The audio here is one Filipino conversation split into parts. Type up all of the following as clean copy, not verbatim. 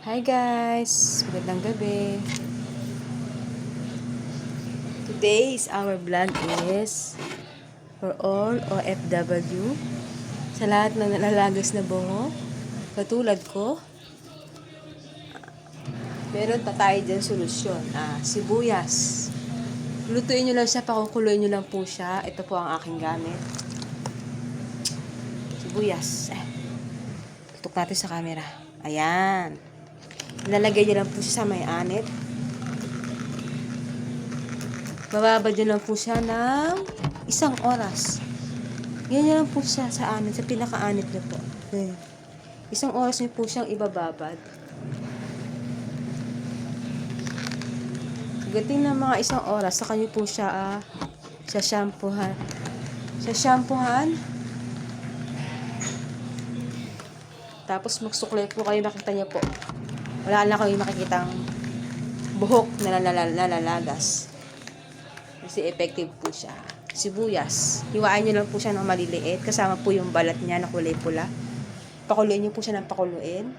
Hi guys! Magandang gabi. Today's our vlog is for all OFW sa lahat ng nalalagas na buhok. Katulad ko, meron pa tayo dyan solusyon. Sibuyas. Lutuin nyo lang siya, pakukuluin nyo lang po siya. Ito po ang aking gamit. Sibuyas. Tutok natin sa camera. Ayan. Ilalagay nyo lang po siya sa may anit. Bababad nyo lang po siya ng 1 oras. Ganyan lang po siya sa anit, sa pinaka-anit nyo po. 1 oras nyo po siyang ibababad. Pagdating ng mga 1 oras, saka nyo po siya sa shampoohan. Sa shampoohan. Tapos magsuklay po kayo, makita nyo po. Wala na kayo makikitang buhok na nalalagas. Kasi effective po siya. Sibuyas. Hiwain nyo lang po siya ng maliliit. Kasama po yung balat niya na kulay pula. Pakuluin nyo po siya ng pakuluin.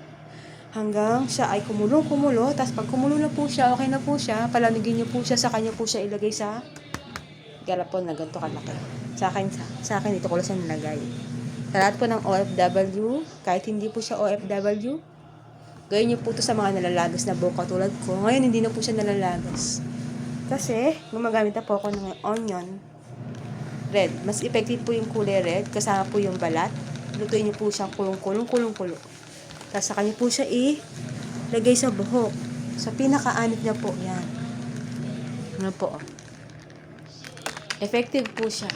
Hanggang siya ay kumulo. Tapos pag kumulo na po siya, okay na po siya. Palamigin nyo po siya. Sa kanya po siya ilagay sa garapon na ganito kalaki. Sa akin ito ko lang siya nilagay. Sa lahat po ng OFW, kahit hindi po siya OFW, gawin nyo po ito sa mga nalalagas na buhok katulad ko. Ngayon, hindi na po siya nalalagas. Kasi, gumagamit na po ako ng onion red. Mas effective po yung kulay red. Kasama po yung balat. Lutuin nyo po siyang kulong-kulo. Tapos, saka nyo po siya ilagay sa buhok. Sa pinaka-anit niya po. Yan. Ano po. Effective po siya.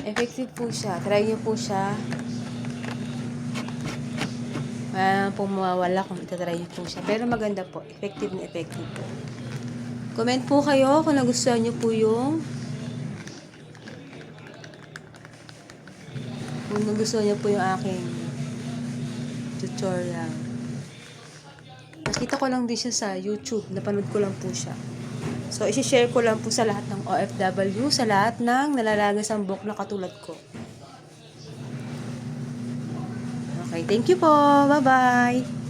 Effective po siya. Try nyo po siya. Wala pong mawawala kung itatry nyo po siya. Pero maganda po. Effective na effective po. Comment po kayo kung nagustuhan nyo po yung aking tutorial. Nakita ko lang din siya sa YouTube. Napanood ko lang po siya. So, isi-share ko lang po sa lahat ng OFW, sa lahat ng nalalagas ang buhok na katulad ko. Okay, thank you po. Bye-bye.